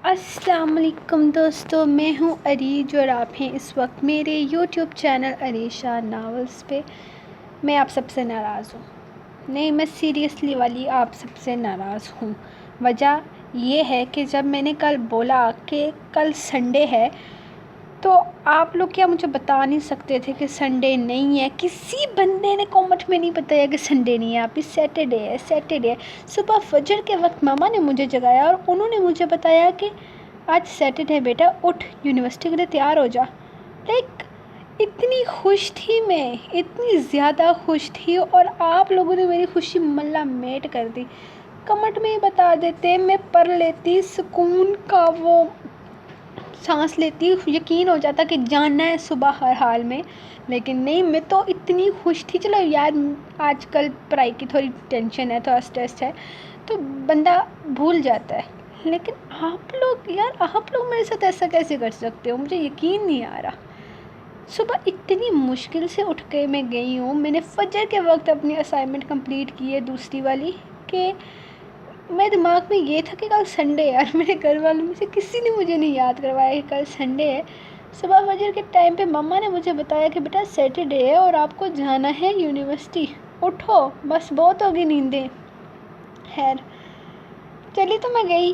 السلام علیکم دوستو، میں ہوں عریج اور آپ ہیں اس وقت میرے یوٹیوب چینل عریشہ ناولز پہ۔ میں آپ سب سے ناراض ہوں، نہیں میں سیریسلی والی آپ سب سے ناراض ہوں۔ وجہ یہ ہے کہ جب میں نے کل بولا کہ کل سنڈے ہے تو آپ لوگ کیا مجھے بتا نہیں سکتے تھے کہ سنڈے نہیں ہے؟ کسی بندے نے کامنٹ میں نہیں بتایا کہ سنڈے نہیں ہے، آپ سیٹرڈے ہے سیٹرڈے ہے۔ صبح فجر کے وقت ماما نے مجھے جگایا اور انہوں نے مجھے بتایا کہ آج سیٹرڈے ہے بیٹا، اٹھ یونیورسٹی کے لیے تیار ہو جا۔ اتنی خوش تھی میں، اتنی زیادہ خوش تھی، اور آپ لوگوں نے میری خوشی ملا میٹ کر دی۔ کمنٹ میں ہی بتا دیتے، میں پڑھ لیتی، سکون کا وہ سانس لیتی، یقین ہو جاتا کہ جانا ہے صبح ہر حال میں، لیکن نہیں، میں تو اتنی خوش تھی۔ چلو یار، آج کل پڑھائی کی تھوڑی ٹینشن ہے، تھوڑا اسٹریس ہے تو بندہ بھول جاتا ہے، لیکن آپ لوگ میرے ساتھ ایسا کیسے کر سکتے ہو؟ مجھے یقین نہیں آ رہا۔ صبح اتنی مشکل سے اٹھ کے میں گئی ہوں، میں نے فجر کے وقت اپنی اسائنمنٹ کمپلیٹ کی ہے دوسری والی، کہ میرے دماغ میں یہ تھا کہ کل سنڈے ہے، یار میرے گھر والوں میں سے کسی نے مجھے نہیں یاد کروایا کہ کل سنڈے ہے۔ صبح فجر کے ٹائم پہ مما نے مجھے بتایا کہ بیٹا سیٹرڈے ہے اور آپ کو جانا ہے یونیورسٹی، اٹھو، بس بہت ہوگی نیندیں۔ خیر چلی تو میں گئی،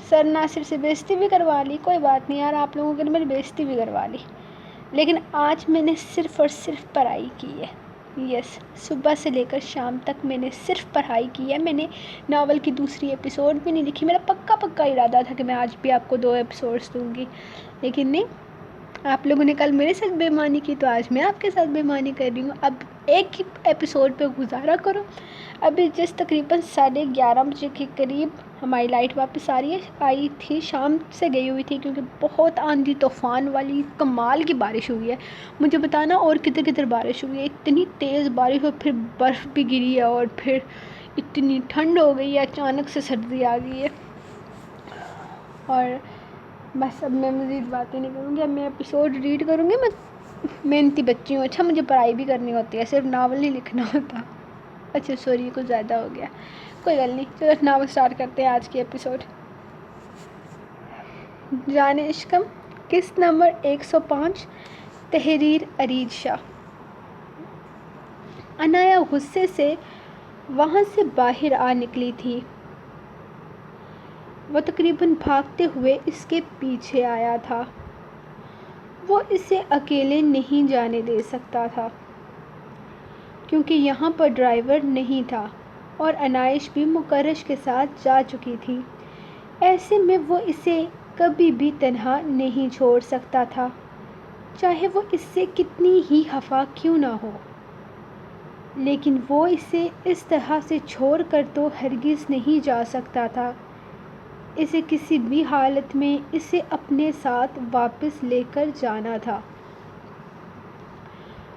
سر ناصر سے بےعزتی بھی کروا لی، کوئی بات نہیں یار، آپ لوگوں کے لیے میری بےعزتی بھی کروا لی، لیکن آج میں نے صرف اور صرف پڑھائی کی ہے۔ یس، صبح سے لے کر شام تک میں نے صرف پڑھائی کی ہے۔ میں نے ناول کی دوسری ایپیسوڈ بھی نہیں لکھی، میرا پکا ارادہ تھا کہ میں آج بھی آپ کو 2 ایپیسوڈز دوں گی، لیکن نہیں، آپ لوگوں نے کل میرے ساتھ بے ایمانی کی تو آج میں آپ کے ساتھ بے ایمانی کر رہی ہوں۔ اب ایک ہی ایپیسوڈ پہ گزارا کرو۔ ابھی جس تقریباً 11:30 بجے کے قریب ہماری لائٹ واپس آئی تھی، شام سے گئی ہوئی تھی کیونکہ بہت آندھی طوفان والی کمال کی بارش ہوئی ہے۔ مجھے بتانا اور کدھر کدھر بارش ہوئی ہے، اتنی تیز بارش، اور پھر برف بھی گری ہے، اور پھر اتنی ٹھنڈ ہو گئی ہے، اچانک سے سردی آ گئی ہے۔ اور بس اب میں مزید باتیں نہیں کروں گی، اب میں ایپیسوڈ ریڈ کروں گی۔ میں محنتی بچی ہوں، اچھا مجھے پڑھائی بھی کرنی ہوتی ہے، صرف ناول نہیں لکھنا ہوتا۔ اچھا سوری، کچھ زیادہ ہو گیا، کوئی گل نہیں، چلو ناول سٹارٹ کرتے ہیں آج کی ایپیسوڈ۔ جان عشقم، قسط نمبر 105، تحریر عریج شاہ۔ عنایا غصے سے وہاں سے باہر آ نکلی تھی، وہ تقریباً بھاگتے ہوئے اس کے پیچھے آیا تھا۔ وہ اسے اکیلے نہیں جانے دے سکتا تھا کیونکہ یہاں پر ڈرائیور نہیں تھا اور عنائش بھی مکرش کے ساتھ جا چکی تھی۔ ایسے میں وہ اسے کبھی بھی تنہا نہیں چھوڑ سکتا تھا، چاہے وہ اس سے کتنی ہی خفا کیوں نہ ہو، لیکن وہ اسے اس طرح سے چھوڑ کر تو ہرگز نہیں جا سکتا تھا۔ اسے کسی بھی حالت میں اسے اپنے ساتھ واپس لے کر جانا تھا۔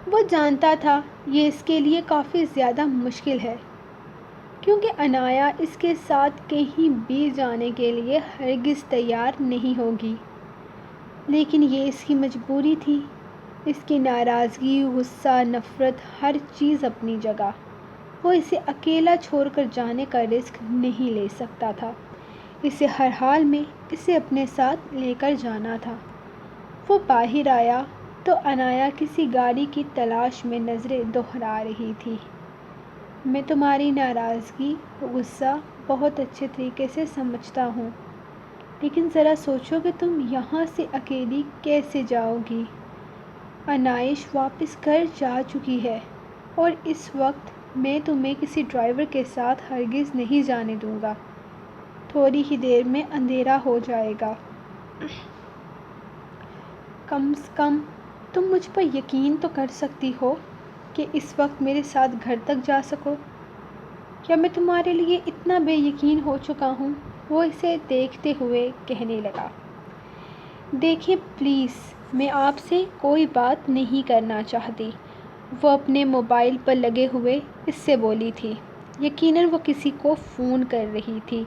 وہ جانتا تھا یہ اس کے لیے کافی زیادہ مشکل ہے، کیونکہ عنایا اس کے ساتھ کہیں بھی جانے کے لیے ہرگز تیار نہیں ہوگی، لیکن یہ اس کی مجبوری تھی۔ اس کی ناراضگی، غصہ، نفرت، ہر چیز اپنی جگہ، وہ اسے اکیلا چھوڑ کر جانے کا رسک نہیں لے سکتا تھا۔ اسے ہر حال میں اسے اپنے ساتھ لے کر جانا تھا۔ وہ باہر آیا تو عنایا کسی گاڑی کی تلاش میں نظریں دوہرا رہی تھی۔ میں تمہاری ناراضگی، غصہ بہت اچھے طریقے سے سمجھتا ہوں، لیکن ذرا سوچو کہ تم یہاں سے اکیلی کیسے جاؤ گی؟ عنائش واپس گھر جا چکی ہے اور اس وقت میں تمہیں کسی ڈرائیور کے ساتھ ہرگز نہیں جانے دوں گا۔ تھوڑی ہی دیر میں اندھیرا ہو جائے گا۔ کم از کم تم مجھ پر یقین تو کر سکتی ہو کہ اس وقت میرے ساتھ گھر تک جا سکو۔ کیا میں تمہارے لیے اتنا بے یقین ہو چکا ہوں؟ وہ اسے دیکھتے ہوئے کہنے لگا۔ دیکھیں پلیز، میں آپ سے کوئی بات نہیں کرنا چاہتی، وہ اپنے موبائل پر لگے ہوئے اس سے بولی تھی۔ یقیناً وہ کسی کو فون کر رہی تھی،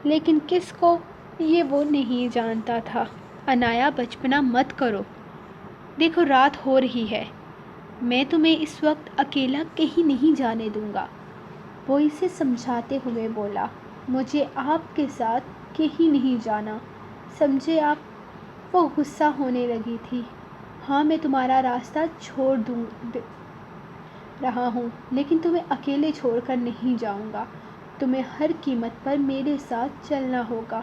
لیکن کس کو یہ وہ نہیں جانتا تھا۔ عنایا بچپنا مت کرو، دیکھو رات ہو رہی ہے، میں تمہیں اس وقت اکیلا کہیں نہیں جانے دوں گا، وہ اسے سمجھاتے ہوئے بولا۔ مجھے آپ کے ساتھ کہیں نہیں جانا، سمجھے آپ؟ وہ غصہ ہونے لگی تھی۔ ہاں، میں تمہارا راستہ چھوڑ رہا ہوں، لیکن تمہیں اکیلے چھوڑ کر نہیں جاؤں گا۔ تمہیں ہر قیمت پر میرے ساتھ چلنا ہوگا۔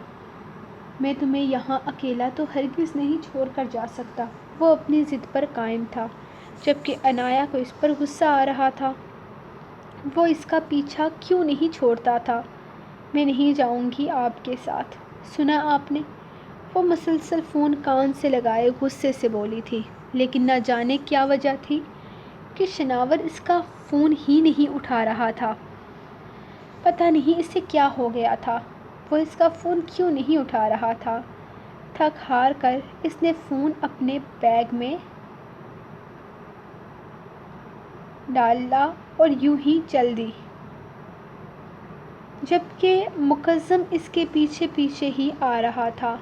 میں تمہیں یہاں اکیلا تو ہرگز نہیں چھوڑ کر جا سکتا۔ وہ اپنی ضد پر قائم تھا، جبکہ عنایا کو اس پر غصہ آ رہا تھا۔ وہ اس کا پیچھا کیوں نہیں چھوڑتا تھا؟ میں نہیں جاؤں گی آپ کے ساتھ۔ سنا آپ نے؟ وہ مسلسل فون کان سے لگائے غصے سے بولی تھی، لیکن نہ جانے کیا وجہ تھی کہ شناور اس کا فون ہی نہیں اٹھا رہا تھا۔ پتہ نہیں اسے کیا ہو گیا تھا، وہ اس کا فون کیوں نہیں اٹھا رہا تھا۔ تھک ہار کر اس نے فون اپنے بیگ میں ڈالا اور یوں ہی چل دی، جبکہ مقدم اس کے پیچھے پیچھے ہی آ رہا تھا۔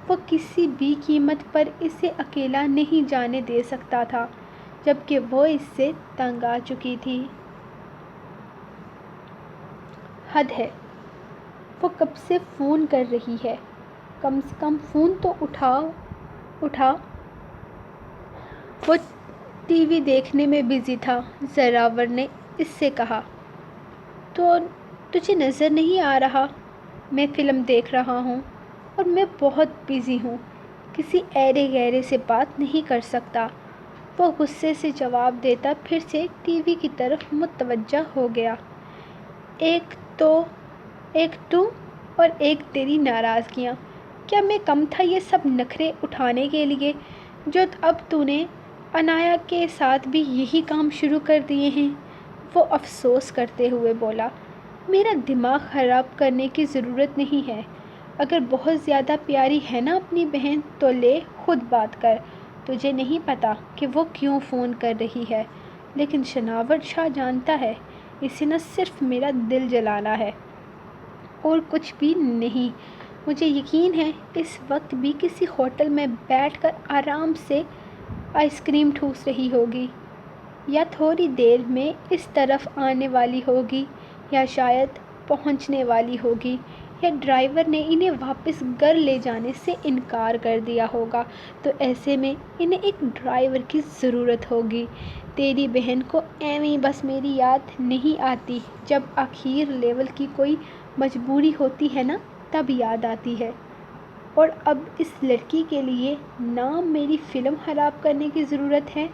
وہ کسی بھی قیمت پر اسے اکیلا نہیں جانے دے سکتا تھا، جبکہ وہ اس سے تنگ آ چکی تھی۔ حد ہے، وہ کب سے فون کر رہی ہے، کم سے کم فون تو اٹھا۔ وہ ٹی وی دیکھنے میں بزی تھا۔ زراور نے اس سے کہا، تو تجھے نظر نہیں آ رہا؟ میں فلم دیکھ رہا ہوں اور میں بہت بزی ہوں، کسی ایرے غیرے سے بات نہیں کر سکتا۔ وہ غصے سے جواب دیتا پھر سے ٹی وی کی طرف متوجہ ہو گیا۔ ایک تو اور ایک تیری ناراضگیاں۔ کیا میں کم تھا یہ سب نخرے اٹھانے کے لیے جو اب تو نے عنایا کے ساتھ بھی یہی کام شروع کر دیے ہیں؟ وہ افسوس کرتے ہوئے بولا، میرا دماغ خراب کرنے کی ضرورت نہیں ہے۔ اگر بہت زیادہ پیاری ہے نا اپنی بہن تو لے خود بات کر۔ تجھے نہیں پتا کہ وہ کیوں فون کر رہی ہے، لیکن شناور شاہ جانتا ہے اسے نہ صرف میرا دل جلانا ہے اور کچھ بھی نہیں۔ مجھے یقین ہے اس وقت بھی کسی ہوٹل میں بیٹھ کر آرام سے آئس کریم ٹھوس رہی ہوگی، یا تھوڑی دیر میں اس طرف آنے والی ہوگی، یا شاید پہنچنے والی ہوگی، یا ڈرائیور نے انہیں واپس گھر لے جانے سے انکار کر دیا ہوگا تو ایسے میں انہیں ایک ڈرائیور کی ضرورت ہوگی۔ تیری بہن کو ایویں بس میری یاد نہیں آتی، جب آخر لیول کی کوئی مجبوری ہوتی ہے نا تب یاد آتی ہے۔ اور اب اس لڑکی کے لیے نام میری فلم خراب کرنے کی ضرورت ہے؟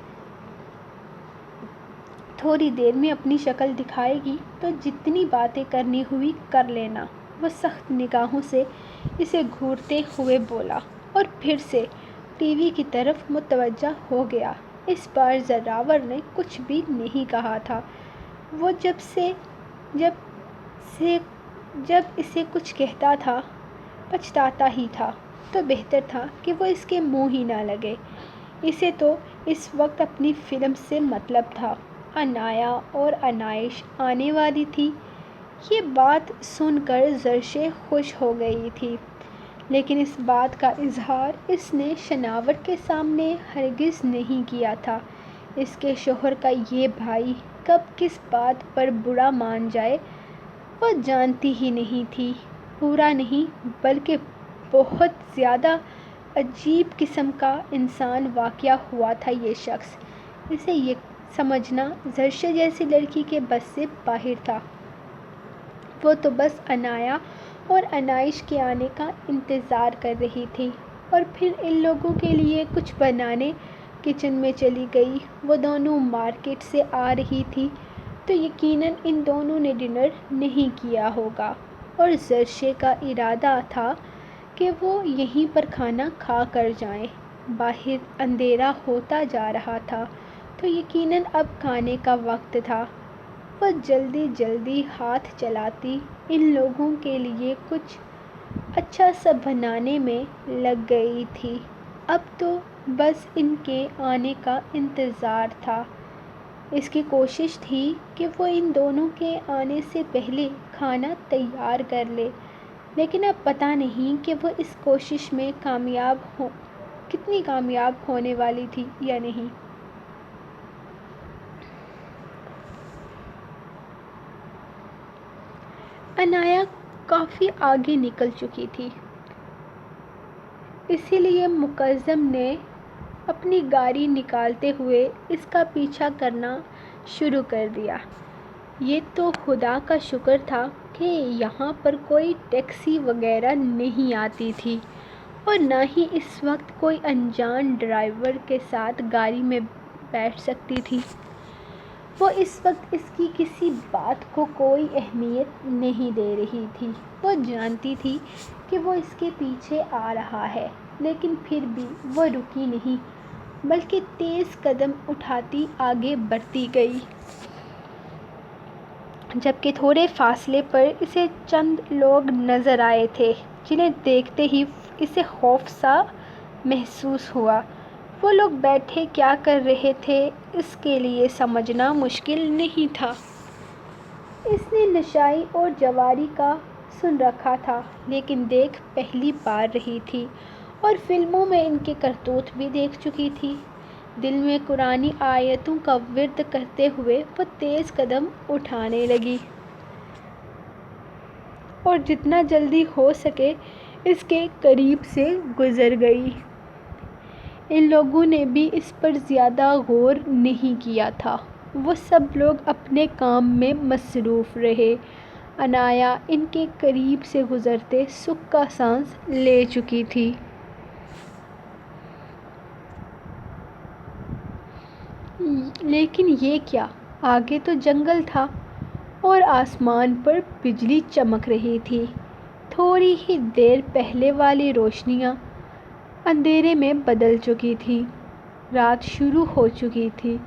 تھوڑی دیر میں اپنی شکل دکھائے گی تو جتنی باتیں کرنی ہوئی کر لینا۔ وہ سخت نگاہوں سے اسے گھورتے ہوئے بولا اور پھر سے ٹی وی کی طرف متوجہ ہو گیا۔ اس بار زراور نے کچھ بھی نہیں کہا تھا۔ وہ جب اسے کچھ کہتا تھا پچھتاتا ہی تھا، تو بہتر تھا کہ وہ اس کے منہ ہی نہ لگے۔ اسے تو اس وقت اپنی فلم سے مطلب تھا۔ عنایا اور عنائش آنے والی تھی، یہ بات سن کر زرشے خوش ہو گئی تھی، لیکن اس بات کا اظہار اس نے شناور کے سامنے ہرگز نہیں کیا تھا۔ اس کے شوہر کا یہ بھائی کب کس بات پر برا مان جائے وہ جانتی ہی نہیں تھی۔ برا نہیں بلکہ بہت زیادہ عجیب قسم کا انسان واقع ہوا تھا یہ شخص۔ اسے یہ سمجھنا زرشے جیسی لڑکی کے بس سے باہر تھا۔ وہ تو بس عنایا اور عنائش کے آنے کا انتظار کر رہی تھی، اور پھر ان لوگوں کے لیے کچھ بنانے کچن میں چلی گئی۔ وہ دونوں مارکیٹ سے آ رہی تھی تو یقیناً ان دونوں نے ڈنر نہیں کیا ہوگا، اور زرشے کا ارادہ تھا کہ وہ یہیں پر کھانا کھا کر جائیں۔ باہر اندھیرا ہوتا جا رہا تھا تو یقیناً اب کھانے کا وقت تھا۔ وہ جلدی جلدی ہاتھ چلاتی ان لوگوں کے لیے کچھ اچھا سا بنانے میں لگ گئی تھی۔ اب تو بس ان کے آنے کا انتظار تھا۔ اس کی کوشش تھی کہ وہ ان دونوں کے آنے سے پہلے کھانا تیار کر لے، لیکن اب پتہ نہیں کہ وہ اس کوشش میں کتنی کامیاب ہونے والی تھی یا نہیں۔ عنایا کافی آگے نکل چکی تھی۔ اسی لیے مقدم نے اپنی گاڑی نکالتے ہوئے اس کا پیچھا کرنا شروع کر دیا۔ یہ تو خدا کا شکر تھا کہ یہاں پر کوئی ٹیکسی وغیرہ نہیں آتی تھی اور نہ ہی اس وقت کوئی انجان ڈرائیور کے ساتھ گاڑی میں بیٹھ سکتی تھی۔ وہ اس وقت اس کی کسی بات کو کوئی اہمیت نہیں دے رہی تھی۔ وہ جانتی تھی کہ وہ اس کے پیچھے آ رہا ہے، لیکن پھر بھی وہ رکی نہیں بلکہ تیز قدم اٹھاتی آگے بڑھتی گئی۔ جبکہ تھوڑے فاصلے پر اسے چند لوگ نظر آئے تھے جنہیں دیکھتے ہی اسے خوف سا محسوس ہوا۔ وہ لوگ بیٹھے کیا کر رہے تھے اس کے لیے سمجھنا مشکل نہیں تھا۔ اس نے نشائی اور جواری کا سن رکھا تھا، لیکن دیکھ پہلی بار رہی تھی اور فلموں میں ان کے کرتوت بھی دیکھ چکی تھی۔ دل میں قرآنی آیتوں کا ورد کرتے ہوئے وہ تیز قدم اٹھانے لگی اور جتنا جلدی ہو سکے اس کے قریب سے گزر گئی۔ ان لوگوں نے بھی اس پر زیادہ غور نہیں کیا تھا۔ وہ سب لوگ اپنے کام میں مصروف رہے۔ عنایا ان کے قریب سے گزرتے سکھ کا سانس لے چکی تھی۔ لیکن یہ کیا؟ آگے تو جنگل تھا اور آسمان پر بجلی چمک رہی تھی۔ تھوڑی ہی دیر پہلے والی روشنیاں اندھیرے میں بدل چکی تھیں۔ رات شروع ہو چکی تھی۔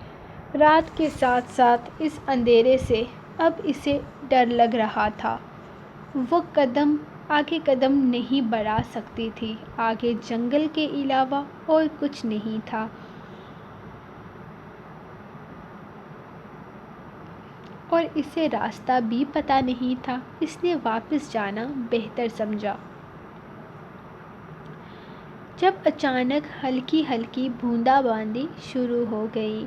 رات کے ساتھ ساتھ اس اندھیرے سے اب اسے ڈر لگ رہا تھا۔ وہ آگے قدم نہیں بڑھا سکتی تھی۔ آگے جنگل کے علاوہ اور کچھ نہیں تھا اور اسے راستہ بھی پتہ نہیں تھا۔ اس نے واپس جانا بہتر سمجھا۔ جب اچانک ہلکی ہلکی بوندا باندی شروع ہو گئی،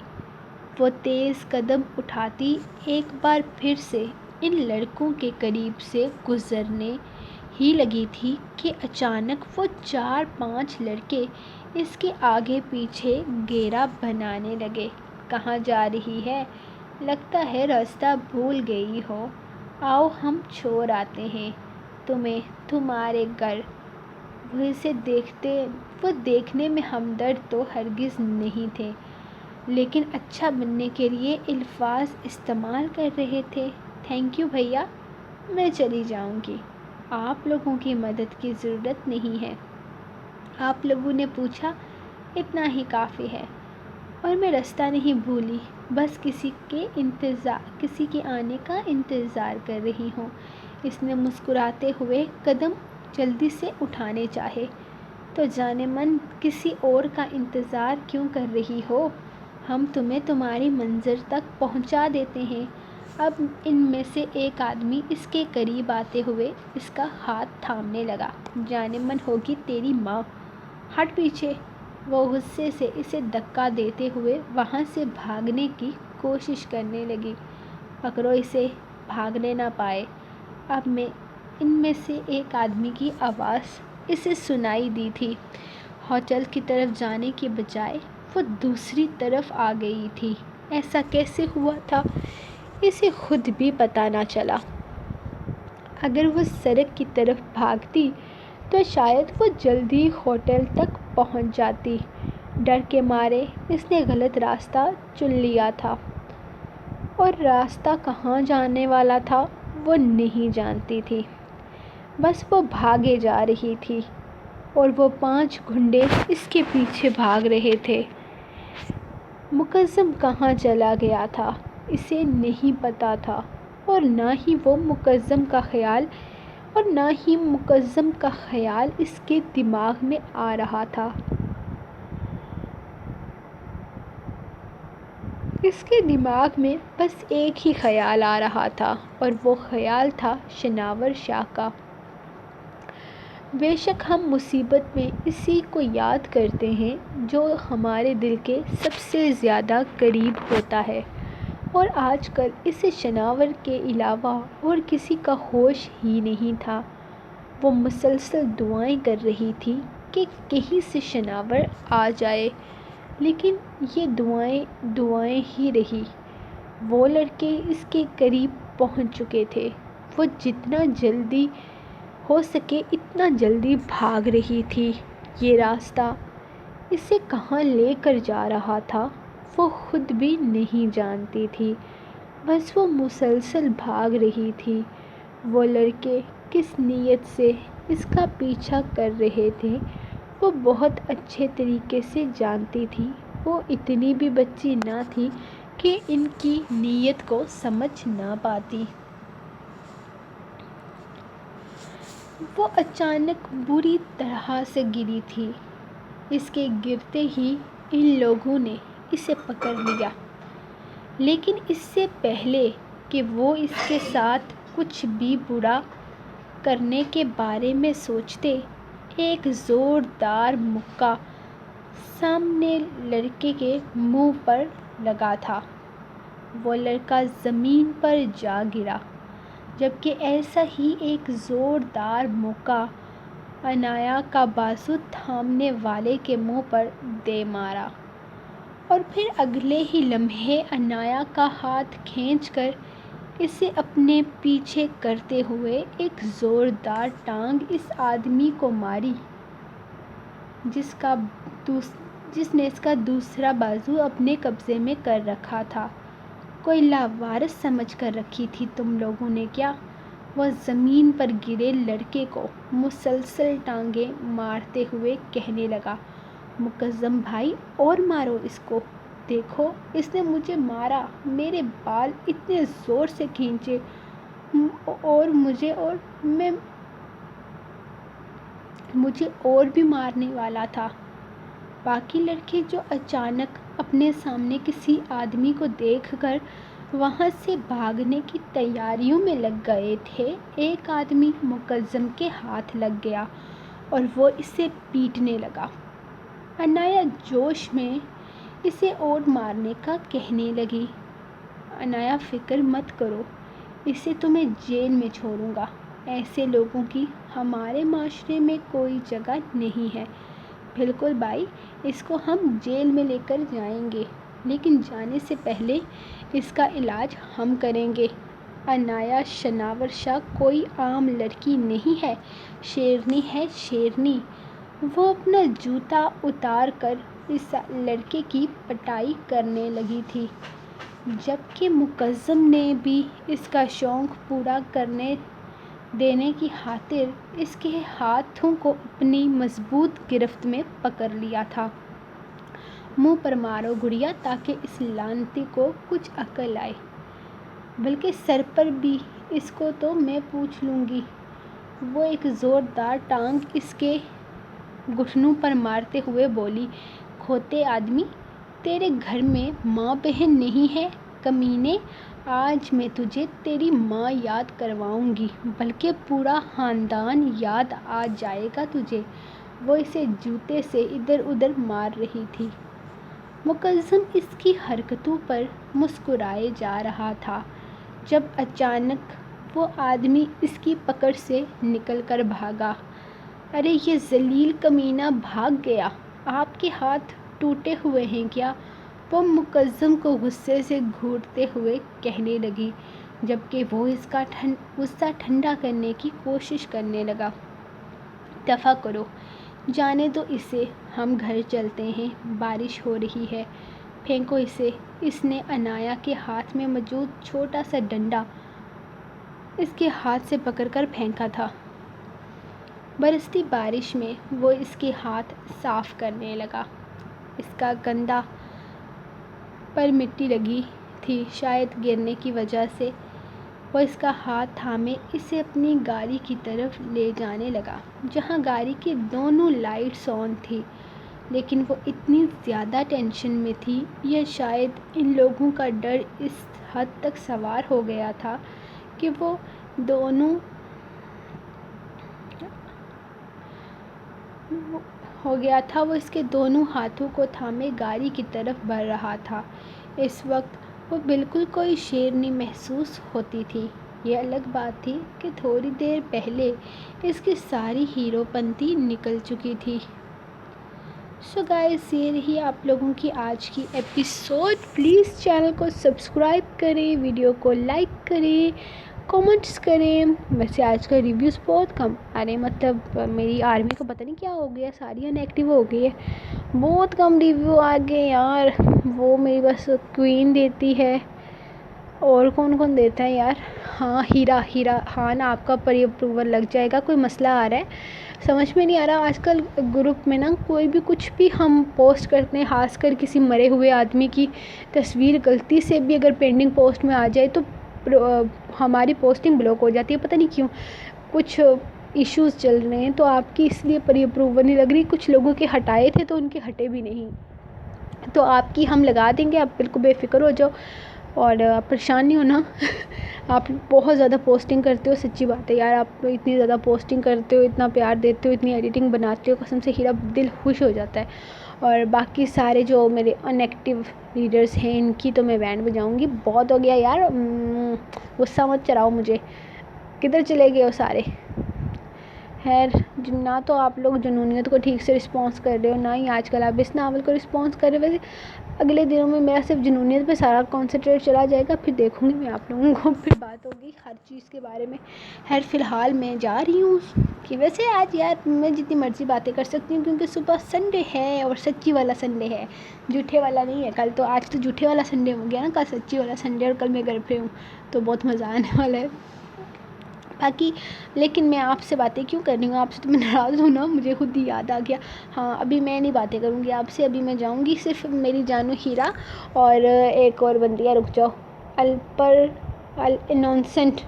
وہ تیز قدم اٹھاتی ایک بار پھر سے ان لڑکوں کے قریب سے گزرنے ہی لگی تھی کہ اچانک وہ 4-5 لڑکے اس کے آگے پیچھے گھیرا بنانے لگے۔ کہاں جا رہی ہے؟ لگتا ہے راستہ بھول گئی ہو۔ آؤ ہم چھوڑ آتے ہیں تمہیں تمہارے گھر۔ وہ دیکھنے میں ہمدرد تو ہرگز نہیں تھے، لیکن اچھا بننے کے لیے الفاظ استعمال کر رہے تھے۔ تھینک یو بھیا، میں چلی جاؤں گی۔ آپ لوگوں کی مدد کی ضرورت نہیں ہے۔ آپ لوگوں نے پوچھا، اتنا ہی کافی ہے، اور میں راستہ نہیں بھولی، بس کسی کے آنے کا انتظار کر رہی ہوں۔ اس نے مسکراتے ہوئے قدم جلدی سے اٹھانے چاہے۔ تو جانے من کسی اور کا انتظار کیوں کر رہی ہو؟ ہم تمہیں تمہاری منزل تک پہنچا دیتے ہیں۔ اب ان میں سے ایک آدمی اس کے قریب آتے ہوئے اس کا ہاتھ تھامنے لگا۔ جانے من ہوگی تیری ماں، ہٹ پیچھے۔ وہ غصے سے اسے دھکا دیتے ہوئے وہاں سے بھاگنے کی کوشش کرنے لگی۔ پکڑو اسے، بھاگنے نہ پائے۔ اب ان میں سے ایک آدمی کی آواز اسے سنائی دی تھی۔ ہوٹل کی طرف جانے کے بجائے وہ دوسری طرف آ گئی تھی۔ ایسا کیسے ہوا تھا اسے خود بھی پتہ نہ چلا۔ اگر وہ سڑک کی طرف بھاگتی تو شاید وہ جلدی ہوٹل تک پہنچ جاتی۔ ڈر کے مارے اس نے غلط راستہ چن لیا تھا اور راستہ کہاں جانے والا تھا وہ نہیں جانتی تھی۔ بس وہ بھاگے جا رہی تھی اور وہ 5 گنڈے اس کے پیچھے بھاگ رہے تھے۔ مقدم کہاں چلا گیا تھا اسے نہیں پتہ تھا، اور نہ ہی مقدم کا خیال اس کے دماغ میں آ رہا تھا۔ اس کے دماغ میں بس ایک ہی خیال آ رہا تھا، اور وہ خیال تھا شناور شاہ کا۔ بے شک ہم مصیبت میں اسی کو یاد کرتے ہیں جو ہمارے دل کے سب سے زیادہ قریب ہوتا ہے، اور آج کل اسے شناور کے علاوہ اور کسی کا ہوش ہی نہیں تھا۔ وہ مسلسل دعائیں کر رہی تھی کہ کہیں سے شناور آ جائے، لیکن یہ دعائیں ہی رہی۔ وہ لڑکے اس کے قریب پہنچ چکے تھے۔ وہ جتنا جلدی ہو سکے اتنا جلدی بھاگ رہی تھی۔ یہ راستہ اسے کہاں لے کر جا رہا تھا وہ خود بھی نہیں جانتی تھی، بس وہ مسلسل بھاگ رہی تھی۔ وہ لڑکے کس نیت سے اس کا پیچھا کر رہے تھے وہ بہت اچھے طریقے سے جانتی تھی۔ وہ اتنی بھی بچی نہ تھی کہ ان کی نیت کو سمجھ نہ پاتی۔ وہ اچانک بری طرح سے گری تھی۔ اس کے گرتے ہی ان لوگوں نے اسے پکڑ لیا، لیکن اس سے پہلے کہ وہ اس کے ساتھ کچھ بھی برا کرنے کے بارے میں سوچتے، ایک زوردار مکہ سامنے لڑکے کے منہ پر لگا تھا۔ وہ لڑکا زمین پر جا گرا، جبکہ ایسا ہی ایک زوردار مکہ عنایہ کا بازو تھامنے والے کے منہ پر دے مارا، اور پھر اگلے ہی لمحے عنایہ کا ہاتھ کھینچ کر اسے اپنے پیچھے کرتے ہوئے ایک زوردار ٹانگ اس آدمی کو ماری جس نے اس کا دوسرا بازو اپنے قبضے میں کر رکھا تھا۔ کوئی لاوارث سمجھ کر رکھی تھی تم لوگوں نے کیا؟ وہ زمین پر گرے لڑکے کو مسلسل ٹانگیں مارتے ہوئے کہنے لگا، معظم بھائی اور مارو اس کو، دیکھو اس نے مجھے مارا، میرے بال اتنے زور سے کھینچے اور مجھے اور بھی مارنے والا تھا۔ باقی لڑکے جو اچانک اپنے سامنے کسی آدمی کو دیکھ کر وہاں سے بھاگنے کی تیاریوں میں لگ گئے تھے، ایک آدمی معظم کے ہاتھ لگ گیا اور وہ اسے پیٹنے لگا۔ عنایہ جوش میں اسے اور مارنے کا کہنے لگی۔ عنایہ فکر مت کرو، اسے تو میں جیل میں چھوڑوں گا، ایسے لوگوں کی ہمارے معاشرے میں کوئی جگہ نہیں ہے۔ بالکل بھائی، اس کو ہم جیل میں لے کر جائیں گے، لیکن جانے سے پہلے اس کا علاج ہم کریں گے۔ عنایہ شناور شاہ کوئی عام لڑکی نہیں ہے، شیرنی ہے، شیرنی۔ وہ اپنا جوتا اتار کر اس لڑکے کی پٹائی کرنے لگی تھی، جبکہ معظم نے بھی اس کا شوق پورا کرنے دینے کی خاطر اس کے ہاتھوں کو اپنی مضبوط گرفت میں پکڑ لیا تھا۔ منہ پر مارو گڑیا، تاکہ اس لعنتی کو کچھ عقل آئے، بلکہ سر پر بھی، اس کو تو میں پوچھ لوں گی۔ وہ ایک زوردار ٹانگ اس کے گھٹنوں پر مارتے ہوئے بولی، کھوتے آدمی، تیرے گھر میں ماں بہن نہیں ہے؟ کمینے، آج میں تجھے تیری ماں یاد کرواؤں گی، بلکہ پورا خاندان یاد آ جائے گا تجھے۔ وہ اسے جوتے سے ادھر ادھر مار رہی تھی۔ معظم اس کی حرکتوں پر مسکرائے جا رہا تھا، جب اچانک وہ آدمی اس کی پکڑ سے نکل کر بھاگا۔ ارے یہ ذلیل کمینہ بھاگ گیا، آپ کے ہاتھ ٹوٹے ہوئے ہیں کیا؟ وہ معظم کو غصے سے گھورتے ہوئے کہنے لگی، جبکہ وہ اس کا غصہ ٹھنڈا کرنے کی کوشش کرنے لگا۔ دفع کرو، جانے دو اسے، ہم گھر چلتے ہیں، بارش ہو رہی ہے، پھینکو اسے۔ اس نے عنایہ کے ہاتھ میں موجود چھوٹا سا ڈنڈا اس کے ہاتھ سے پکڑ کر پھینکا تھا۔ برستی بارش میں وہ اس کے ہاتھ صاف کرنے لگا۔ اس کا کندھا پر مٹی لگی تھی، شاید گرنے کی وجہ سے۔ وہ اس کا ہاتھ تھامے اسے اپنی گاڑی کی طرف لے جانے لگا، جہاں گاڑی کی دونوں لائٹس آن تھیں، لیکن وہ اتنی زیادہ ٹینشن میں تھی، یا شاید ان لوگوں کا ڈر اس حد تک سوار ہو گیا تھا کہ وہ اس کے دونوں ہاتھوں کو تھامے گاڑی کی طرف بڑھ رہا تھا۔ اس وقت وہ بالکل کوئی شیرنی محسوس ہوتی تھی۔ یہ الگ بات تھی کہ تھوڑی دیر پہلے اس کی ساری ہیرو پنتی نکل چکی تھی۔ سو گائز، یہ رہی آپ لوگوں کی آج کی ایپیسوڈ۔ پلیز چینل کو سبسکرائب کریں، ویڈیو کو لائک کریں، کامنٹس کریں۔ ویسے آج کا ریویوز بہت کم آ رہے ہیں، مطلب میری آرمی کو پتہ نہیں کیا ہو گیا، ساری ان ایکٹیو ہو گئی ہے، بہت کم ریویو آ گئے یار۔ وہ میری بس کوئین دیتی ہے، اور کون دیتا ہے یار؟ ہاں ہیرا ہاں نا، آپ کا پری اپروول لگ جائے گا۔ کوئی مسئلہ آ رہا ہے، سمجھ میں نہیں آ رہا۔ آج کل گروپ میں نا کوئی بھی کچھ بھی ہم پوسٹ کرتے ہیں، خاص کر کسی مرے ہوئے آدمی کی تصویر غلطی سے بھی اگر پینڈنگ پوسٹ میں آ جائے تو ہماری پوسٹنگ بلاک ہو جاتی ہے، پتہ نہیں کیوں، کچھ ایشوز چل رہے ہیں، تو آپ کی اس لیے پری اپروول نہیں لگ رہی۔ کچھ لوگوں کے ہٹائے تھے تو ان کے ہٹے بھی نہیں، تو آپ کی ہم لگا دیں گے، آپ بالکل بے فکر ہو جاؤ اور پریشان نہیں ہونا۔ آپ بہت زیادہ پوسٹنگ کرتے ہو، سچی بات ہے یار، آپ اتنی زیادہ پوسٹنگ کرتے ہو، اتنا پیار دیتے ہو، اتنی ایڈیٹنگ بناتے ہو، قسم سے ہیرا دل خوش ہو جاتا ہے۔ اور باقی سارے جو میرے ان ایکٹیو ریڈرز ہیں، ان کی تو میں بینڈ بجاؤں گی۔ بہت ہو گیا یار، غصہ مت چڑھاؤ مجھے، کدھر چلے گئے ہو سارے؟ خیر، نہ تو آپ لوگ جنونیت کو ٹھیک سے رسپانس کر رہے ہو، نہ ہی آج کل آپ اس ناول کو رسپانس کر رہے ہو۔ ویسے اگلے دنوں میں میرا صرف جنونیت پہ سارا کانسنٹریٹ چلا جائے گا، پھر دیکھوں گی میں آپ لوگوں کو، پھر بات ہوگی ہر چیز کے بارے میں۔ خیر فی الحال میں جا رہی ہوں کہ ویسے آج یار میں جتنی مرضی باتیں کر سکتی ہوں، کیونکہ صبح سنڈے ہے اور سچی والا سنڈے ہے، جھوٹے والا نہیں ہے۔ کل تو آج تو جھوٹے والا سنڈے ہو گیا نا، کل سچی والا سنڈے، اور کل میں گھر پہ ہوں تو بہت مزہ آنے والا ہے۔ باقی لیکن میں آپ سے باتیں کیوں کر رہی ہوں؟ آپ سے تو میں ناراض ہوں نا، مجھے خود ہی یاد آ گیا۔ ہاں ابھی میں نہیں باتیں کروں گی آپ سے، ابھی میں جاؤں گی صرف میری جانو ہیرا اور ایک اور بندی ہے، رک جاؤ، انونسنٹ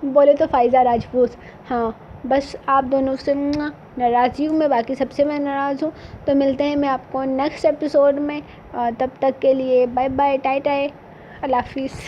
بولے تو فائزہ راجپوت۔ ہاں بس آپ دونوں سے ناراضی ہوں میں، باقی سب سے میں ناراض ہوں۔ تو ملتے ہیں میں آپ کو نیکسٹ ایپیسوڈ میں، تب تک کے لیے بائے بائے، ٹائے ٹائے، اللہ حافظ۔